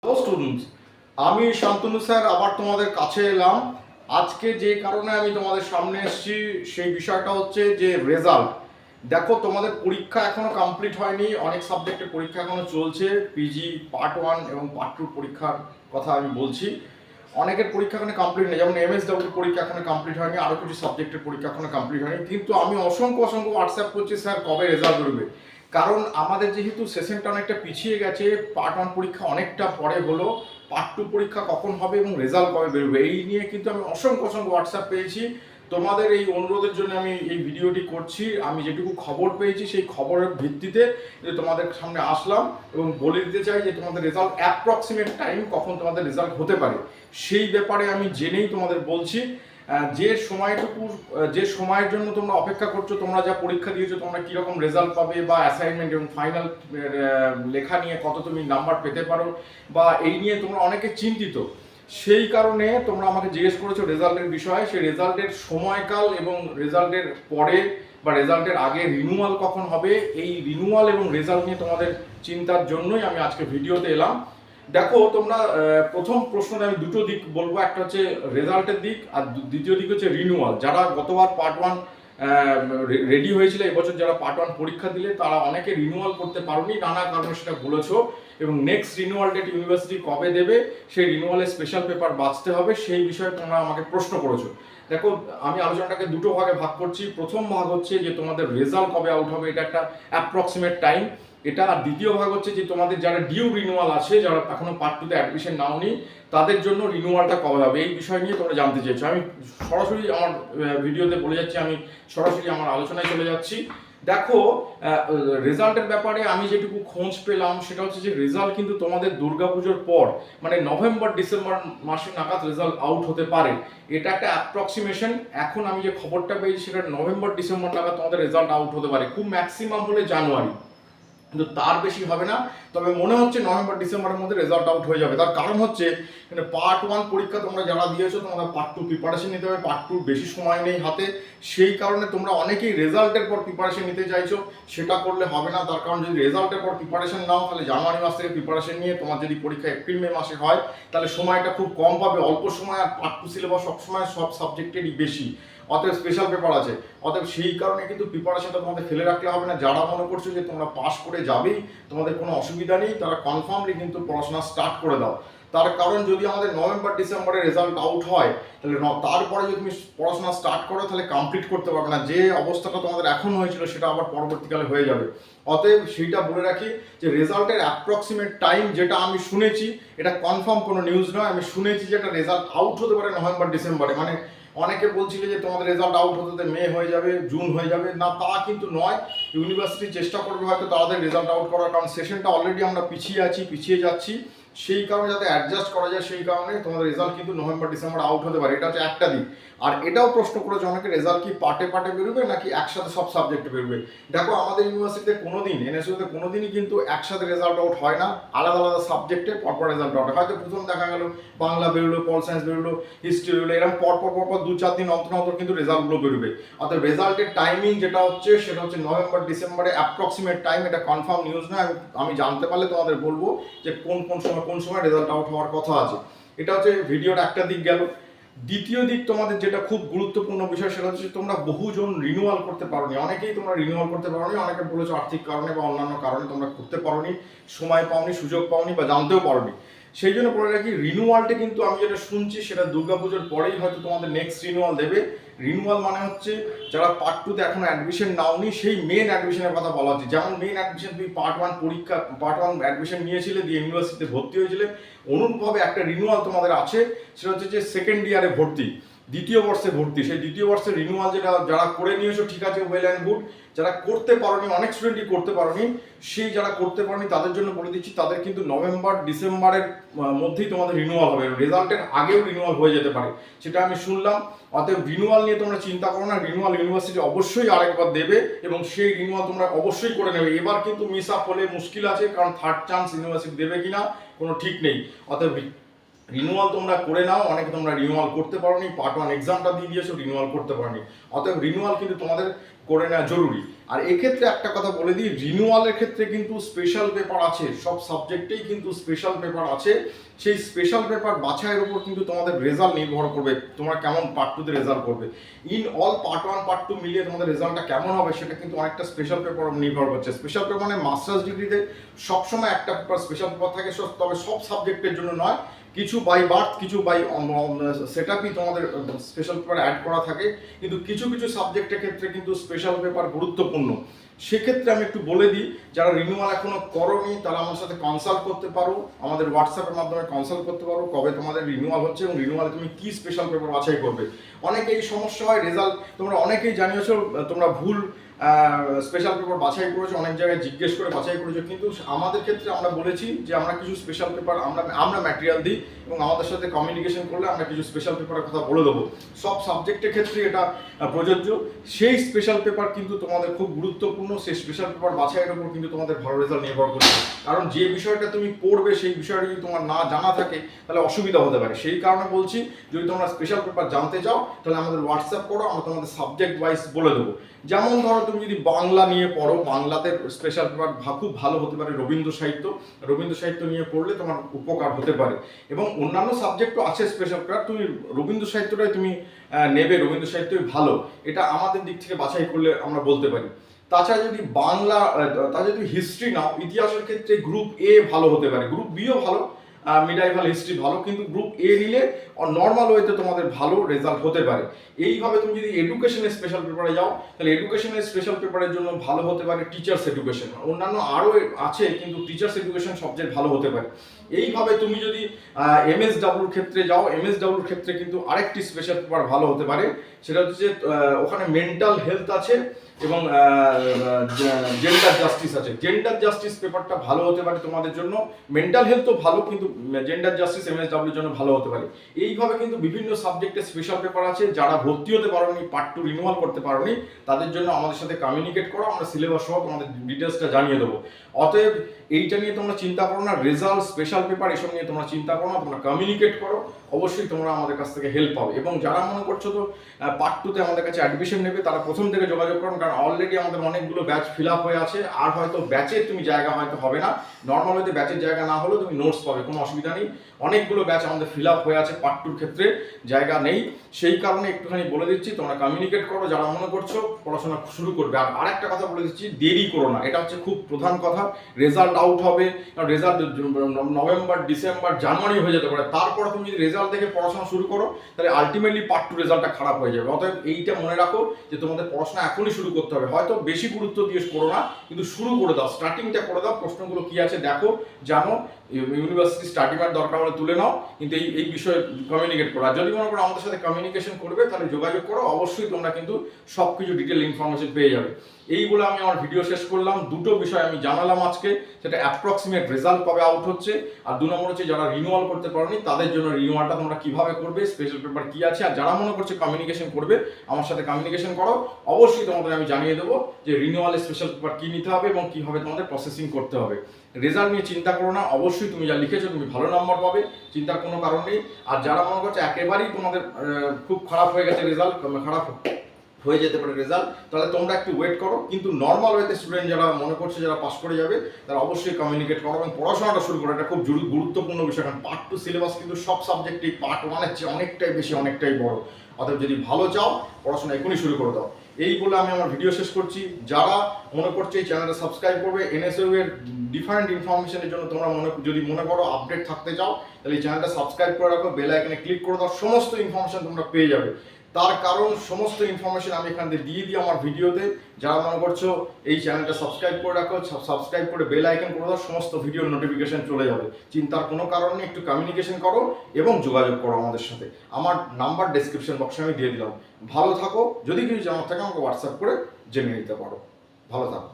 Hello students, আমি Shantanu sir আবার তোমাদের কাছে এলাম। আজকে যে কারণে আমি তোমাদের সামনে এসেছি সেই বিষয়টা হচ্ছে যে রেজাল্ট। দেখো, তোমাদের পরীক্ষা এখনো কমপ্লিট হয়নি, অনেক সাবজেক্টের পরীক্ষা এখনো চলছে। পিজি পার্ট 1 এবং পার্ট 2 পরীক্ষার কথা আমি বলছি। অনেকের পরীক্ষা এখনো কমপ্লিট নেই, যেমন এমএসডব্লিউ পরীক্ষা এখনো কমপ্লিট হয়নি, আরও কিছু সাবজেক্টের পরীক্ষা এখনো কমপ্লিট হয়নি। কিন্তু আমি অসংখ্য অসংখ্য হোয়াটসঅ্যাপ করছি, স্যার কবে রেজাল্ট বেরোবে। কারণ আমাদের যেহেতু সেশনটা অনেকটা পিছিয়ে গেছে, পার্ট 1 পরীক্ষা অনেকটা পরে হলো, পার্ট 2 পরীক্ষা কখন হবে এবং রেজাল্ট কবে বেরোবে এই নিয়ে কিন্তু আমি অসংখ্য অসংখ্য হোয়াটসঅ্যাপ পেয়েছি। তোমাদের এই অনুরোধের জন্য আমি এই ভিডিওটি করছি। আমি যেটুকু খবর পেয়েছি সেই খবরের ভিত্তিতে যে তোমাদের সামনে আসলাম এবং বলে দিতে চাই যে তোমাদের রেজাল্ট অ্যাপ্রক্সিমেট টাইম কখন তোমাদের রেজাল্ট হতে পারে সেই ব্যাপারে আমি জেনেই তোমাদের বলছি। যে সময়ের জন্য তোমরা অপেক্ষা করছো, তোমরা যা পরীক্ষা দিয়েছো, তোমরা কীরকম রেজাল্ট পাবে বা অ্যাসাইনমেন্ট এবং ফাইনাল লেখা নিয়ে কত তুমি নাম্বার পেতে পারো বা এই নিয়ে তোমরা অনেকে চিন্তিত। সেই কারণে তোমরা আমাকে জিজ্ঞেস করেছো রেজাল্টের বিষয়ে। সেই রেজাল্টের সময়কাল এবং রেজাল্টের পরে বা রেজাল্টের আগে রিনিউয়াল কখন হবে, এই রিনিউয়াল এবং রেজাল্ট নিয়ে তোমাদের চিন্তার জন্যই আমি আজকে ভিডিওতে এলাম। দেখো, তোমরা প্রথম প্রশ্নটা আমি দুটো দিক বলবো, একটা হচ্ছে রেজাল্টের দিক আর দ্বিতীয় দিক হচ্ছে রিনিউয়াল। যারা গতবার পার্ট 1 রেডি হয়েছিল, এবছর যারা পার্ট 1 পরীক্ষা দিলে তারা অনেকে রিনিউয়াল করতে পারোনি, নানা কারণে সেটা বলেছো। এবং নেক্সট রিনিউয়াল ডেট ইউনিভার্সিটি কবে দেবে, সেই রিনিউয়ালের স্পেশাল পেপার বাঁচতে হবে, সেই বিষয়ে তোমরা আমাকে প্রশ্ন করেছো। দেখো, আমি আলোচনাটাকে দুটো ভাগে ভাগ করছি। প্রথম ভাগ হচ্ছে যে তোমাদের রেজাল্ট কবে আউট হবে, এটা একটা অ্যাপ্রক্সিমেট টাইম এটা। আর দ্বিতীয় ভাগ হচ্ছে যে তোমাদের যারা ডিউ রিনিউয়াল আছে, যারা এখনো পার্ট 2 তে অ্যাডমিশন নাওনি, তাদের জন্য রিনিউয়ালটা কবে হবে এই বিষয় নিয়ে তোমরা জানতে চেয়েছো। আমি সরাসরি আমার ভিডিওতে বলে যাচ্ছি, আমি সরাসরি আমার আলোচনায় চলে যাচ্ছি। দেখো, রেজাল্টের ব্যাপারে আমি যেটুকু খোঁজ পেলাম সেটা হচ্ছে যে রেজাল্ট কিন্তু তোমাদের দুর্গাপুজোর পর, মানে নভেম্বর ডিসেম্বর মাসে নাগাদ রেজাল্ট আউট হতে পারে। এটা একটা অ্যাপ্রক্সিমেশন। এখন আমি যে খবরটা পেয়েছি সেটা নভেম্বর ডিসেম্বর নাগাদ তোমাদের রেজাল্ট আউট হতে পারে, খুব ম্যাক্সিমাম হলে জানুয়ারি, কিন্তু তার বেশি হবে না। তবে মনে হচ্ছে নভেম্বর ডিসেম্বরের মধ্যে রেজাল্ট আউট হয়ে যাবে। তার কারণ হচ্ছে পার্ট 1 পরীক্ষা তোমরা যারা দিয়েছো, তোমরা পার্ট 2 প্রিপারেশন নিতে হবে, পার্ট 2 বেশি সময় নেই হাতে। সেই কারণে তোমরা অনেকেই রেজাল্টের পর প্রিপারেশন নিতে চাইছো, সেটা করলে হবে না। তার কারণ যদি রেজাল্টের পর প্রিপারেশন নাও, তাহলে জানুয়ারি মাস থেকে প্রিপারেশন নিয়ে তোমার যদি পরীক্ষা এপ্রিল মে মাসে হয়, তাহলে সময়টা খুব কম পাবে, অল্প সময়। আর পার্ট 2 সিলেবাস সবসময় সব সাবজেক্টেরই বেশি, অতএব স্পেশাল পেপার আছে। অতএব সেই কারণে কিন্তু প্রিপারেশনটা তোমাদের ফেলে রাখলে হবে না। যারা মনে করছো যে তোমরা পাস করে যাবেই, তোমাদের কোনো অসুবিধা নেই, তারা কনফার্মলি কিন্তু পড়াশোনা স্টার্ট করে দাও। তার কারণ যদি আমাদের নভেম্বর ডিসেম্বরে রেজাল্ট আউট হয়, তাহলে তারপরে যদি তুমি পড়াশোনা স্টার্ট করো, তাহলে কমপ্লিট করতে পারবে না। যে অবস্থাটা তোমাদের এখন হয়েছিল সেটা আবার পরবর্তীকালে হয়ে যাবে। অতএব সেইটা বলে রাখি যে রেজাল্টের অ্যাপ্রক্সিমেট টাইম যেটা আমি শুনেছি, এটা কনফার্ম কোনো নিউজ নয়, আমি শুনেছি যে একটা রেজাল্ট আউট হতে পারে নভেম্বর ডিসেম্বরে। মানে অনেকে বলছিল যে তোমাদের রেজাল্ট আউট হতে মে হয়ে যাবে, জুন হয়ে যাবে, না তা কিন্তু নয়। ইউনিভার্সিটি চেষ্টা করবে হয়তো তাদের রেজাল্ট আউট করার, কারণ সেশনটা অলরেডি আমরা পিছিয়ে যাচ্ছি। সেই কারণে যাতে অ্যাডজাস্ট করা যায়, সেই কারণে তোমাদের রেজাল্ট কিন্তু নভেম্বর ডিসেম্বর আউট হতে পারে। এটা হচ্ছে একটা দিক। আর এটাও প্রশ্ন করেছে অনেকে, রেজাল্ট কি পার্টে পার্টে বেরোবে নাকি একসাথে সব সাবজেক্টে বেরোবে। দেখো, আমাদের ইউনিভার্সিটিতে কোনোদিন, এনএসইউতে কোনোদিনই কিন্তু একসাথে রেজাল্ট আউট হয় না, আলাদা আলাদা সাবজেক্টে পরপর রেজাল্ট আউট হয়। হয়তো প্রথম দেখা গেল বাংলা বেরোলো, পল সায়েন্স বেরোলো, হিস্ট্রি বেরোলো, এরকম পরপর 2-4 দিন অন্তর কিন্তু রেজাল্টগুলো বেরোবে। অর্থাৎ রেজাল্টের টাইমিং যেটা হচ্ছে সেটা হচ্ছে নভেম্বর ডিসেম্বরে অ্যাপ্রক্সিমেট টাইম। এটা কনফার্ম নিউজ নয়, আমি জানতে পারলে তোমাদের বলবো যে কোন সময় রেজাল্ট আউট হওয়ার কথা আছে। এটা হচ্ছে ভিডিওর একটা দিক গেল। দ্বিতীয় দিক তোমাদের যেটা খুব গুরুত্বপূর্ণ বিষয়, সেটা হচ্ছে তোমরা বহুজন রিনিউয়াল করতে পারোনি। অনেকেই তোমরা রিনিউয়াল করতে পারোনি, অনেকে বলেছো আর্থিক কারণে বা অন্যান্য কারণে তোমরা করতে পারোনি, সময় পাওনি, সুযোগ পাওনি বা জানতেও পারোনি। সেই জন্য বলে রাখি, রিনিউয়ালটা কিন্তু আমি যেটা শুনছি সেটা দুর্গাপুজোর পরেই হয়তো তোমাদের নেক্সট রিনিউয়াল দেবে। রিনিউয়াল মানে হচ্ছে যারা পার্ট 2 তে এখনো অ্যাডমিশন নাওনি, সেই মেন অ্যাডমিশনের কথা বলা হচ্ছে। যেমন মেন অ্যাডমিশন তুমি পার্ট 1 অ্যাডমিশন নিয়েছিলে, দিয়ে ইউনিভার্সিটিতে ভর্তি হয়েছিলে, অনুরূপভাবে একটা রিনিউয়াল তোমাদের আছে। সেটা হচ্ছে যে সেকেন্ড ইয়ারে ভর্তি, দ্বিতীয় বর্ষে ভর্তি। সেই দ্বিতীয় বর্ষের রিনিউয়াল যেটা যারা করে নিয়েছো, ঠিক আছে, ওয়েল অ্যান্ড গুড। যারা করতে পারোনি, অনেক স্টুডেন্টই করতে পারোনি, সেই যারা করতে পারোনি তাদের জন্য বলে দিচ্ছি, তাদের কিন্তু নভেম্বর ডিসেম্বরের মধ্যেই তোমাদের রিনিউয়াল হবে। রেজাল্টের আগেও রিনিউয়াল হয়ে যেতে পারে, সেটা আমি শুনলাম। অতএব রিনিউয়াল নিয়ে তোমরা চিন্তা করো না। রিনিউয়াল ইউনিভার্সিটি অবশ্যই আরেকবার দেবে এবং সেই রিনিউয়াল তোমরা অবশ্যই করে নেবে। এবার কিন্তু মিস আপ হলে মুশকিল আছে, কারণ থার্ড চান্স ইউনিভার্সিটি দেবে কিনা কোনো ঠিক নেই। অতএব রিনিউয়াল তোমরা করে নাও। অনেকে তোমরা রিনিউয়াল করতে পারোনি, পার্ট 1 এক্সামটা দিয়ে দিয়েছো, রিনিউয়াল করতে পারোনি। অতএব রিনিউয়াল কিন্তু তোমাদের করে নেওয়া জরুরি। আর এক্ষেত্রে একটা কথা বলে দিই, রিনিউয়ালের ক্ষেত্রে কিন্তু স্পেশাল পেপার আছে, সব সাবজেক্টেই কিন্তু স্পেশাল পেপার আছে। সেই স্পেশাল পেপার বাছাইয়ের উপর কিন্তু তোমাদের রেজাল্ট নির্ভর করবে, তোমরা কেমন পার্ট টুতে রেজাল্ট করবে। ইন অল পার্ট 1 পার্ট 2 মিলিয়ে তোমাদের রেজাল্টটা কেমন হবে সেটা কিন্তু অনেকটা স্পেশাল পেপার নির্ভর করছে। স্পেশাল পেপার মানে মাস্টার্স ডিগ্রিতে সবসময় একটা পেপার স্পেশাল পেপার থাকে, তবে সব সাবজেক্টের জন্য নয়, কিছু বাই বার্থ কিছু বাই সেট আপই তোমাদের স্পেশাল পেপার অ্যাড করা থাকে, কিন্তু কিছু কিছু সাবজেক্টের ক্ষেত্রে কিন্তু স্পেশাল পেপার গুরুত্বপূর্ণ। সেক্ষেত্রে আমি একটু বলে দিই, যারা রিনিউয়াল এখনো করোনি তারা আমার সাথে কনসাল্ট করতে পারো, আমাদের হোয়াটসঅ্যাপের মাধ্যমে কনসাল্ট করতে পারো কবে তোমাদের রিনিউয়াল হচ্ছে এবং রিনিউয়ালে তুমি কি স্পেশাল পেপার বাছাই করবে। অনেকেই সমস্যা হয়, রেজাল্ট তোমরা অনেকেই জানিয়েছো তোমরা ভুল স্পেশাল পেপার বাছাই করেছো, অনেক জায়গায় জিজ্ঞেস করে বাছাই করেছো, কিন্তু আমাদের ক্ষেত্রে আমরা বলেছি যে আমরা কিছু স্পেশাল পেপার আমরা ম্যাটেরিয়াল দিই এবং আমাদের সাথে কমিউনিকেশন করলে আমরা কিছু স্পেশাল পেপারের কথা বলে দেবো। সব সাবজেক্টের ক্ষেত্রে এটা প্রযোজ্য। সেই স্পেশাল পেপার কিন্তু তোমাদের খুব গুরুত্বপূর্ণ, সেই স্পেশাল পেপার বাছাইয়ের উপর কিন্তু তোমাদের ভালো রেজাল্ট নির্ভর করছে। কারণ যে বিষয়টা তুমি পড়বে সেই বিষয়টা যদি তোমার না জানা থাকে তাহলে অসুবিধা হতে পারে। সেই কারণে বলছি, যদি তোমরা স্পেশাল পেপার জানতে চাও তাহলে আমাদের হোয়াটসঅ্যাপ করো, আমরা তোমাদের সাবজেক্ট ওয়াইজ বলে দেবো। যেমন ধরো তুমি যদি বাংলা নিয়ে পড়ো, বাংলাতে স্পেশাল পেপার খুব ভালো হতে পারে রবীন্দ্র সাহিত্য নিয়ে পড়লে তোমার উপকার হতে পারে। এবং অন্যান্য সাবজেক্টও আছে স্পেশাল পেপার, তুমি রবীন্দ্র সাহিত্যটাই তুমি নেবে, রবীন্দ্র সাহিত্যই ভালো, এটা আমাদের দিক থেকে বাছাই করলে আমরা বলতে পারি। তাছাড়া যদি যদি হিস্ট্রি নাও, ইতিহাসের ক্ষেত্রে গ্রুপ এ ভালো হতে পারে, গ্রুপ বিও ভালো, মিডাইভাল হিস্ট্রি ভালো, কিন্তু গ্রুপ এ নিলে নর্মাল ওয়েতে তোমাদের ভালো রেজাল্ট হতে পারে। এইভাবে তুমি যদি এডুকেশনের স্পেশাল পেপারে যাও তাহলে এডুকেশনের স্পেশাল পেপারের জন্য ভালো হতে পারে টিচার্স এডুকেশন, অন্যান্য আরও আছে কিন্তু টিচার্স এডুকেশন সবচেয়ে ভালো হতে পারে। এইভাবে তুমি যদি এমএসডব্লিউর ক্ষেত্রে যাও, এমএসডব্লিউর ক্ষেত্রে কিন্তু আরেকটি স্পেশাল পেপার ভালো হতে পারে, সেটা হচ্ছে ওখানে মেন্টাল হেলথ আছে এবং জেন্ডার জাস্টিস আছে। জেন্ডার জাস্টিস পেপারটা ভালো হতে পারে তোমাদের জন্য, মেন্টাল হেলথও ভালো কিন্তু জেন্ডার জাস্টিস এমএসডব্লিউর জন্য ভালো হতে পারে। এইভাবে কিন্তু বিভিন্ন সাবজেক্টের স্পেশাল পেপার আছে। যারা ভর্তি হতে পারোনি, পার্ট 2 রিনিউয়াল করতে পারোনি, তাদের জন্য আমাদের সাথে কমিউনিকেট করো, আমরা সিলেবাস সহ তোমাদের ডিটেলসটা জানিয়ে দেবো। অতএব এইটা নিয়ে তোমরা চিন্তা করো না, রেজাল্ট স্পেশাল পেপার এসব নিয়ে তোমরা চিন্তা করো না, তোমরা কমিউনিকেট করো, অবশ্যই তোমরা আমাদের কাছ থেকে হেল্প পাবে। এবং যারা মনে করছো তো পার্ট 2তে আমাদের কাছে অ্যাডমিশন নেবে, তারা প্রথম থেকে যোগাযোগ করুন, কারণ অলরেডি আমাদের অনেকগুলো ব্যাচ ফিল আপ হয়ে আছে। আর হয়তো ব্যাচের তুমি জায়গা হয়তো হবে না, নর্মাল হয়তো ব্যাচের জায়গা না হলেও তুমি নোটস পাবে, কোনো অসুবিধা নেই। অনেকগুলো ব্যাচ আমাদের ফিল আপ হয়ে আছে, পার্ট 2র ক্ষেত্রে জায়গা নেই। সেই কারণে একটুখানি বলে দিচ্ছি, তোমরা কমিউনিকেট করো যারা মনে করছো পড়াশোনা শুরু করবে। আর আরেকটা কথা বলে দিচ্ছি, দেরি করো না, এটা হচ্ছে খুব প্রধান কথা। রেজাল্ট আউট হবে, কারণ রেজাল্ট নভেম্বর, ডিসেম্বর, জানুয়ারি হয়ে যেতে পারে, তারপরে তুমি যদি রেজাল্ট দেখে পড়াশোনা শুরু করো তাহলে আলটিমেটলি পার্ট 2 রেজাল্টটা খারাপ হয়ে যাবে। অতএব এইটা মনে রাখো যে তোমাদের পড়াশোনা এখনই শুরু করতে হবে। হয়তো বেশি গুরুত্ব দিয়ে করো না, কিন্তু শুরু করে দাও, স্টার্টিংটা করে দাও, প্রশ্নগুলো কি আছে দেখো, জানো, ইউনিভার্সিটি স্টার্টিংয়ের দরকার হলে তুলে নাও, কিন্তু এই বিষয়ে কমিউনিকেট করো। আর যদি মনে করো আমাদের সাথে কমিউনিকেশন করবে তাহলে যোগাযোগ করো, অবশ্যই তোমরা কিন্তু সব কিছু ডিটেল ইনফরমেশন পেয়ে যাবে। এই বলে আমি আমার ভিডিও শেষ করলাম। দুটো বিষয় আমি জানালাম আজকে, সেটা অ্যাপ্রক্সিমেট রেজাল্ট কবে আউট হচ্ছে, আর 2 নম্বর হচ্ছে যারা রিনিউয়াল করতে পারোনি তাদের জন্য রিনিউয়ালটা তোমরা কিভাবে করবে, স্পেশাল পেপার কি আছে। আর যারা মনে করছে কমিউনিকেশন করবে, আমার সাথে কমিউনিকেশন করো, অবশ্যই তোমাদের আমি জানিয়ে দেবো যে রিনিউয়ালের স্পেশাল পেপার কি নিতে হবে এবং কিভাবে তোমাদের প্রসেসিং করতে হবে। রেজাল্ট নিয়ে চিন্তা করো না, অবশ্যই তুমি যা লিখেছো তুমি ভালো নাম্বার পাবে, চিন্তার কোনো কারণ নেই। আর যারা মনে করছে একেবারেই তোমাদের খুব খারাপ হয়ে গেছে রেজাল্ট, খারাপ হয়ে যেতে পারে রেজাল্ট, তাহলে তোমরা একটু ওয়েট করো। কিন্তু নর্মাল ওয়েতে স্টুডেন্ট যারা মনে করছে যারা পাস করে যাবে তারা অবশ্যই কমিউনিকেট করো এবং পড়াশোনাটা শুরু করো। এটা খুব গুরুত্বপূর্ণ বিষয়, কারণ পার্ট 2 সিলেবাস কিন্তু সব সাবজেক্টেই পার্ট 1-এর চেয়ে অনেকটাই বেশি, অনেকটাই বড়। অতএব যদি ভালো চাও পড়াশোনা এখনই শুরু করে দাও। এই বলে আমি আমার ভিডিও শেষ করছি। যারা মনে করছে এই চ্যানেলটা সাবস্ক্রাইব করবে, এনএসইউ এর ডিফারেন্ট ইনফরমেশনের জন্য তোমরা যদি মনে করো আপডেট থাকতে চাও তাহলে এই চ্যানেলটা সাবস্ক্রাইব করে রাখো, বেল আইকনে ক্লিক করে দাও, সমস্ত ইনফরমেশন তোমরা পেয়ে যাবে। তার কারণ সমস্ত ইনফরমেশন আমি এখান থেকে দিয়ে দিই আমার ভিডিওতে। যারা মনে করছো এই চ্যানেলটা সাবস্ক্রাইব করে রাখো, সাবস্ক্রাইব করে বেল আইকন করে দাও, সমস্ত ভিডিওর নোটিফিকেশন চলে যাবে। চিন্তার কোনো কারণ নেই, একটু কমিউনিকেশন করো এবং যোগাযোগ করো আমাদের সাথে। আমার নাম্বার ডেসক্রিপশন বক্সে আমি দিয়ে দিলাম। ভালো থাকো, যদি কিছু জানার থাকে আমাকে হোয়াটসঅ্যাপ করে জেনে নিতে পারো। ভালো থাকো।